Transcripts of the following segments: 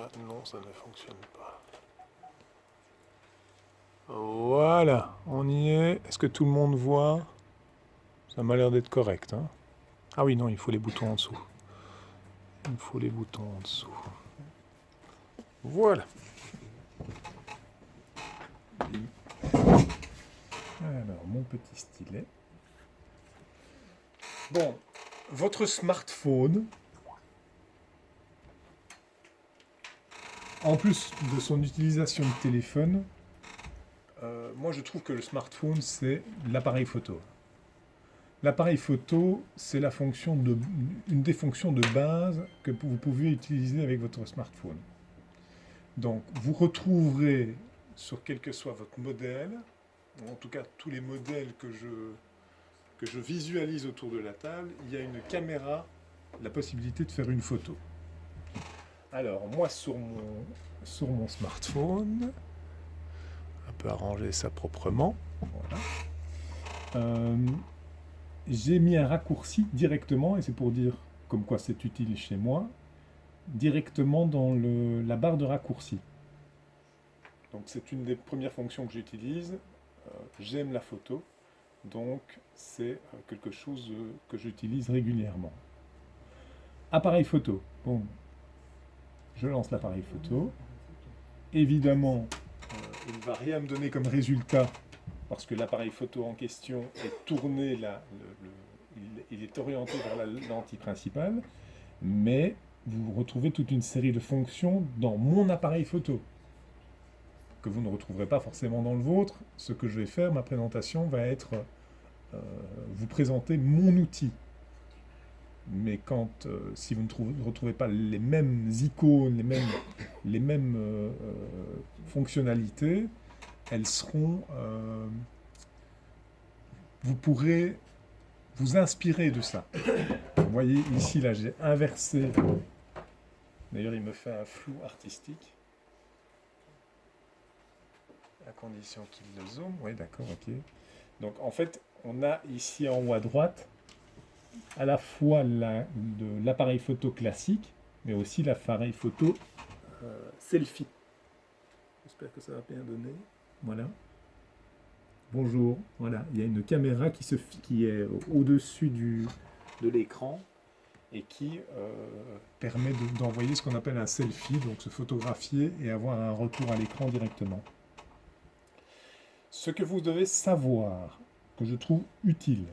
là, non, ça ne fonctionne pas. Voilà, on y est. Est-ce que tout le monde voit? Ça m'a l'air d'être correct, hein. Ah oui, non, il faut les boutons en dessous. Il faut les boutons en dessous. Voilà. Alors, mon petit stylet. Bon, votre smartphone, en plus de son utilisation de téléphone, moi je trouve que le smartphone, c'est l'appareil photo. L'appareil photo, c'est une des fonctions de base que vous pouvez utiliser avec votre smartphone. Donc, vous retrouverez sur quel que soit votre modèle, ou en tout cas tous les modèles que je visualise autour de la table, il y a une caméra, la possibilité de faire une photo. Alors, moi, sur mon smartphone, un peu arranger ça proprement, voilà. J'ai mis un raccourci directement, et c'est pour dire comme quoi c'est utile chez moi, directement dans la barre de raccourci. Donc c'est une des premières fonctions que j'utilise. J'aime la photo, donc c'est quelque chose que j'utilise régulièrement. Appareil photo. Bon, je lance l'appareil photo. Évidemment, il ne va rien me donner comme résultat parce que l'appareil photo en question est tourné il est orienté vers la lentille principale, mais vous retrouvez toute une série de fonctions dans mon appareil photo que vous ne retrouverez pas forcément dans le vôtre. Ce que je vais faire, ma présentation va être vous présenter mon outil. Mais si vous ne retrouvez pas les mêmes icônes, les mêmes fonctionnalités, elles seront... vous pourrez vous inspirer de ça. Vous voyez ici, là, j'ai inversé. D'ailleurs, il me fait un flou artistique. À condition qu'il le zoome. Oui, d'accord, ok. Donc, en fait, on a ici en haut à droite à la fois l'appareil photo classique, mais aussi l'appareil photo selfie. J'espère que ça va bien donner. Voilà. Bonjour. Voilà, il y a une caméra qui est au-dessus de l'écran et qui permet d'envoyer ce qu'on appelle un selfie, donc se photographier et avoir un retour à l'écran directement. Ce que vous devez savoir, que je trouve utile,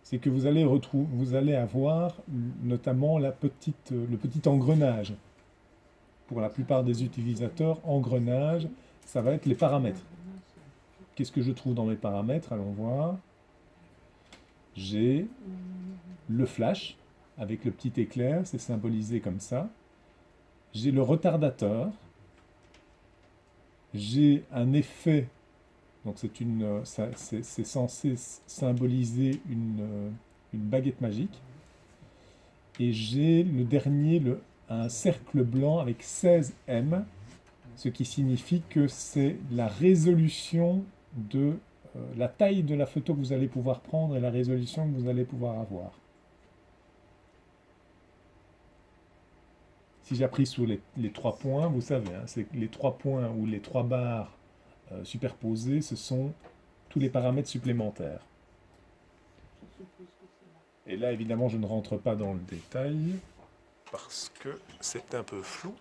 c'est que vous allez avoir notamment le petit engrenage. Pour la plupart des utilisateurs, engrenage, ça va être les paramètres. Qu'est-ce que je trouve dans mes paramètres? Allons voir. J'ai le flash, avec le petit éclair, c'est symbolisé comme ça. J'ai le retardateur. J'ai un effet, donc c'est censé symboliser une baguette magique. Et j'ai le dernier, un cercle blanc avec 16M, ce qui signifie que c'est la résolution de la taille de la photo que vous allez pouvoir prendre et la résolution que vous allez pouvoir avoir. Si j'appuie sur les 3 points, vous savez, hein, c'est les 3 points ou les 3 barres superposées, ce sont tous les paramètres supplémentaires. Et là, évidemment, je ne rentre pas dans le détail parce que c'est un peu flou.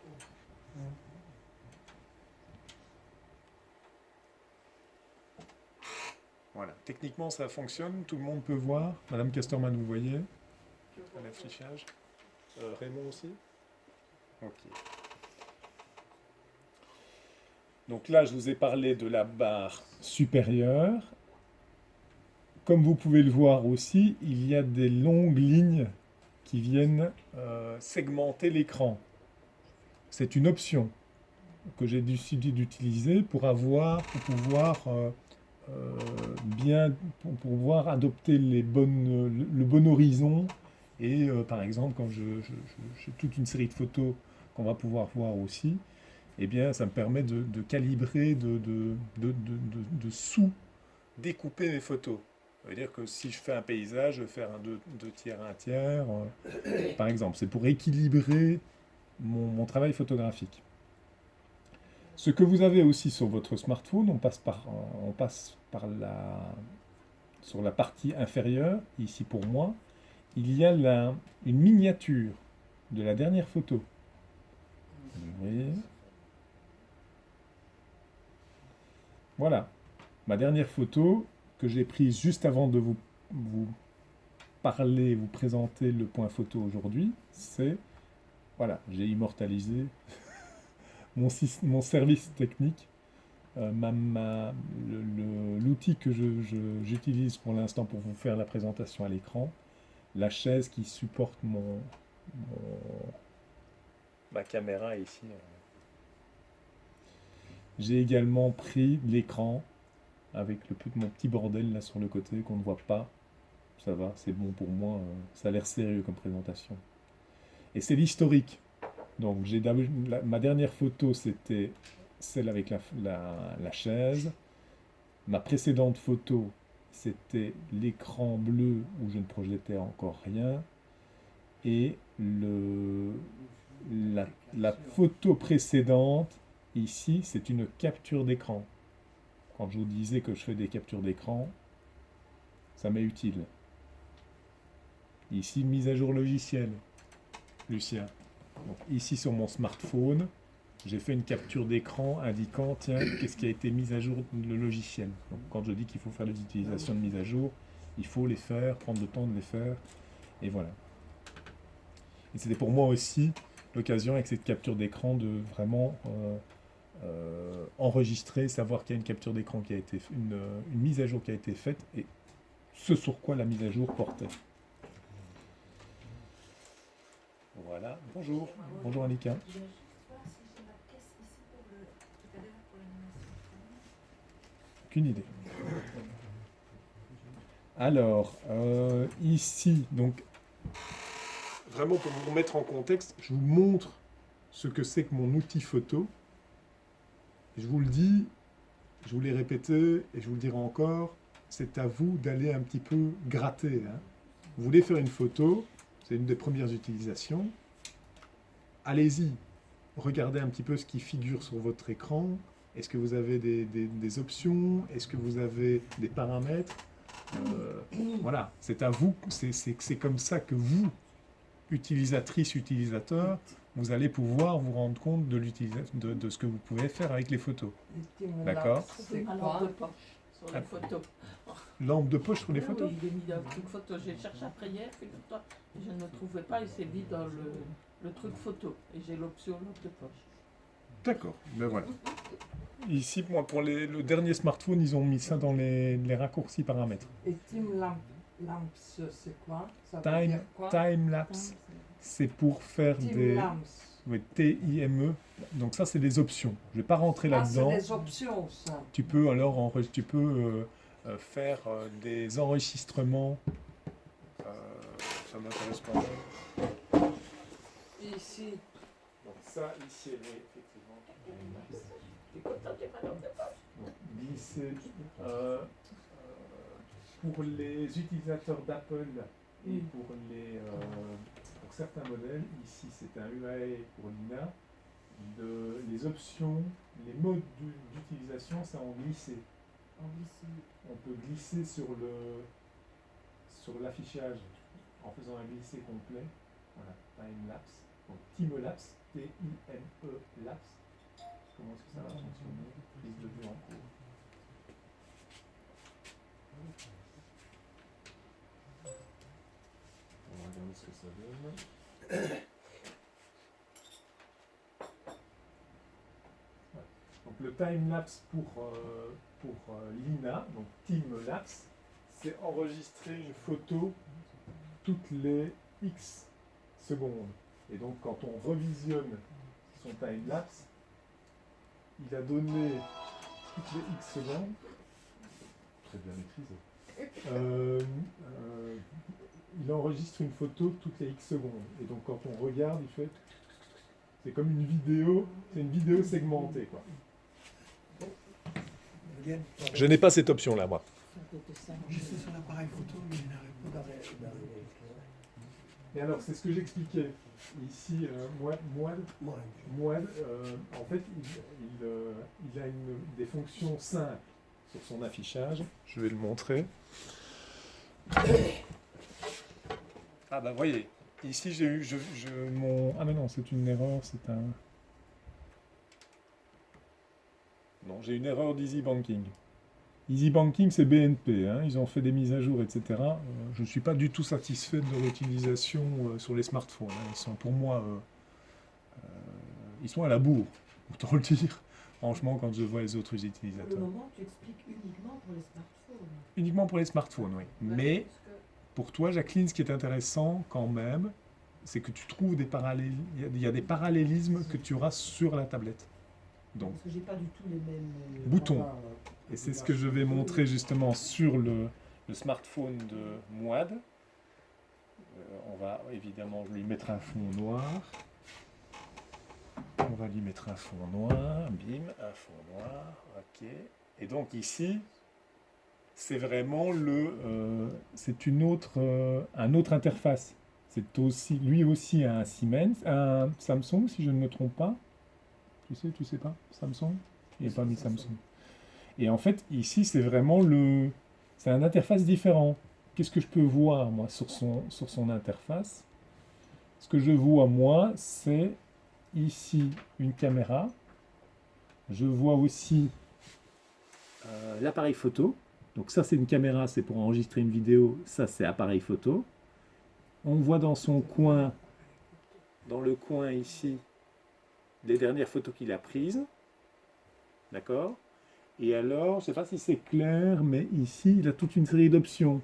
Voilà, techniquement ça fonctionne, tout le monde peut voir. Madame Casterman, vous voyez à l'affichage. Raymond aussi. Ok. Donc là, je vous ai parlé de la barre supérieure. Comme vous pouvez le voir aussi, il y a des longues lignes qui viennent segmenter l'écran. C'est une option que j'ai décidé d'utiliser pour pouvoir adopter le bon horizon. Et par exemple, quand j'ai toute une série de photos qu'on va pouvoir voir aussi, eh bien, ça me permet de calibrer, de sous-découper mes photos. Ça veut dire que si je fais un paysage, je vais faire un 2 tiers, 1 tiers, par exemple. C'est pour équilibrer mon travail photographique. Ce que vous avez aussi sur votre smartphone, on passe par sur la partie inférieure, ici pour moi, il y a une miniature de la dernière photo. Vous voyez ? Voilà, ma dernière photo que j'ai prise juste avant de vous parler, vous présenter le point photo aujourd'hui, c'est, voilà, j'ai immortalisé mon service technique, l'outil que j'utilise pour l'instant pour vous faire la présentation à l'écran, la chaise qui supporte ma caméra ici. J'ai également pris l'écran avec mon petit bordel là sur le côté qu'on ne voit pas. Ça va, c'est bon pour moi, ça a l'air sérieux comme présentation. Et c'est l'historique. Donc ma dernière photo, c'était celle avec la chaise. Ma précédente photo, c'était l'écran bleu où je ne projetais encore rien. Et la photo précédente, ici, c'est une capture d'écran. Quand je vous disais que je fais des captures d'écran, ça m'est utile. Ici, mise à jour logicielle, Lucien. Donc, ici, sur mon smartphone, j'ai fait une capture d'écran indiquant, tiens, qu'est-ce qui a été mis à jour le logiciel. Donc, quand je dis qu'il faut faire des utilisations de mise à jour, il faut les faire, prendre le temps de les faire, et voilà. Et c'était pour moi aussi l'occasion, avec cette capture d'écran, de vraiment enregistrer, savoir qu'il y a une capture d'écran qui a été, une mise à jour qui a été faite, et ce sur quoi la mise à jour portait. Voilà, bonjour. Bonjour Annika. Aucune idée. Alors, ici, donc, vraiment pour vous remettre en contexte, je vous montre ce que c'est que mon outil photo. Je vous le dis, je vous l'ai répété et je vous le dirai encore, c'est à vous d'aller un petit peu gratter. Vous voulez faire une photo, c'est une des premières utilisations. Allez-y, regardez un petit peu ce qui figure sur votre écran. Est-ce que vous avez des options? Est-ce que vous avez des paramètres? Voilà, c'est à vous, c'est comme ça que vous, utilisatrice, utilisateur, vous allez pouvoir vous rendre compte de ce que vous pouvez faire avec les photos. D'accord? C'est quoi? Lampe de poche sur les photos. Lampe de poche sur les photos? Oui, il est mis dans le truc photo. J'ai cherché après hier, figure-toi, je ne le trouvais pas et c'est mis dans le truc photo. Et j'ai l'option lampe de poche. D'accord, ben voilà. Ici, moi, pour le dernier smartphone, ils ont mis ça dans les raccourcis paramètres. Et Time-lapse, c'est quoi? Ça veut dire quoi? Time-lapse, c'est pour faire des... Time-lapse. Oui, T-I-M-E. Donc ça, c'est des options. Je ne vais pas rentrer là-dedans. C'est des options, ça. Tu peux alors faire des enregistrements. Ça m'intéresse pas mal. Ici. Donc ça, ici, oui, effectivement. T'es content, t'es pas lampe de poche? Glisser, pour les utilisateurs d'Apple et pour certains modèles, ici c'est un UAE pour l'INA, les options, les modes d'utilisation, c'est en glisser. On peut glisser sur l'affichage en faisant un glisser complet. Voilà, time-lapse. Donc time-lapse, T-I-M-E lapse. Comment est-ce que ça va fonctionner? Prise de vue en cours. On va regarder ce que ça donne. Ouais. Donc le time-lapse pour l'INA, donc time-lapse, c'est enregistrer une photo toutes les X secondes. Et donc quand on revisionne son time-lapse, il a donné toutes les X secondes, très bien maîtrisé, il enregistre une photo toutes les X secondes. Et donc quand on regarde, il fait... C'est comme une vidéo, c'est une vidéo segmentée, quoi. Je n'ai pas cette option-là, moi. Je suis sur l'appareil photo, mais je n'arrive pas. Et alors, c'est ce que j'expliquais. Ici, Moine, en fait, il a des fonctions simples sur son affichage. Je vais le montrer. Ah bah voyez, ici j'ai eu mon... Ah mais non, c'est une erreur, c'est un... Non, j'ai une erreur d'Easy Banking. Easy Banking, c'est BNP, hein, ils ont fait des mises à jour, etc. Je ne suis pas du tout satisfait de leur utilisation sur les smartphones. Hein. Ils sont pour moi, ils sont à la bourre, autant le dire. Franchement, quand je vois les autres Pour le utilisateurs. moment, tu expliques uniquement pour les smartphones. Uniquement pour les smartphones, oui. Mais Parce que pour toi, Jacqueline, ce qui est intéressant quand même, c'est que tu trouves des parallèles. Il y a des parallélismes que tu auras sur la tablette. Donc, Parce que j'ai pas du tout les mêmes boutons. Et c'est ce que je vais montrer justement sur le smartphone de Mouad. On va évidemment lui mettre un fond noir. On va lui mettre un fond noir. Bim, un fond noir. Ok. Et donc ici, c'est vraiment c'est une autre, un autre interface. C'est aussi, lui aussi un Siemens, un Samsung si je ne me trompe pas. Tu sais pas Samsung? Il n'est pas mis Samsung. Et en fait, ici, c'est vraiment c'est une interface différente. Qu'est-ce que je peux voir, moi, sur son interface? Ce que je vois, moi, c'est ici une caméra. Je vois aussi l'appareil photo. Donc ça, c'est une caméra, c'est pour enregistrer une vidéo. Ça, c'est appareil photo. On voit dans son coin, dans le coin ici, les dernières photos qu'il a prises. D'accord? Et alors, je ne sais pas si c'est clair, mais ici, il a toute une série d'options.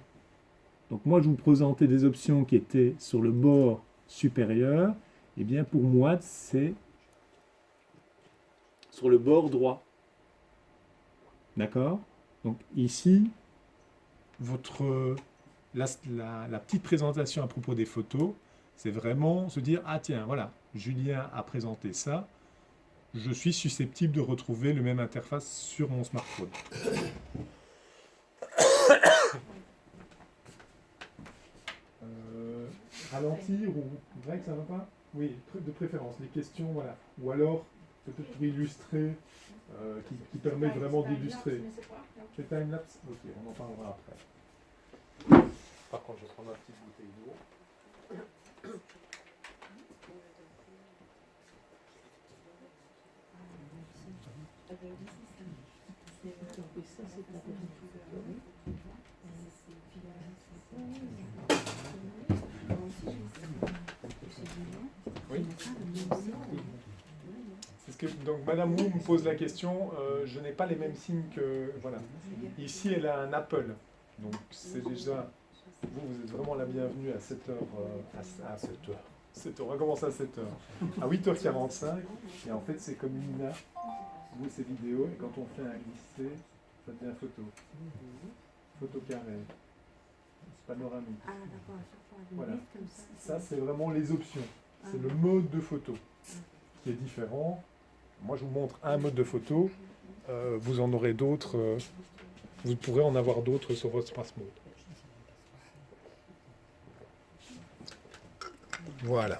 Donc moi, je vous présentais des options qui étaient sur le bord supérieur. Et bien, pour moi, c'est sur le bord droit. D'accord? Donc ici, la petite présentation à propos des photos, c'est vraiment se dire, ah tiens, voilà, Julien a présenté ça. Je suis susceptible de retrouver le même interface sur mon smartphone. Ralentir ou... Greg, ça va pas? Oui, de préférence, les questions, voilà. Ou alors, peut-être pour illustrer, qui permet vraiment d'illustrer. C'est time-lapse? Ok, on en parlera après. Par contre, je vais prendre ma petite bouteille d'eau. oui, ça, c'est la vérité. Oui. C'est ce que, donc, Madame Wu me pose la question. Je n'ai pas les mêmes signes que... Voilà. Ici, elle a un Apple. Donc, c'est déjà... Vous êtes vraiment la bienvenue à 7h. À 7h. 7h. On va commencer à 7h. À 8h45. Et en fait, c'est comme Nina. Vous, c'est vidéo. Et quand on fait un glissé, ça devient photo. Photo carrée. Panoramique. Ah d'accord, à chaque fois avec une Voilà. liste comme ça. Ça, c'est vraiment les options. C'est le mode de photo qui est différent. Moi, je vous montre un mode de photo. Vous en aurez d'autres. Vous pourrez en avoir d'autres sur votre smartphone. Voilà.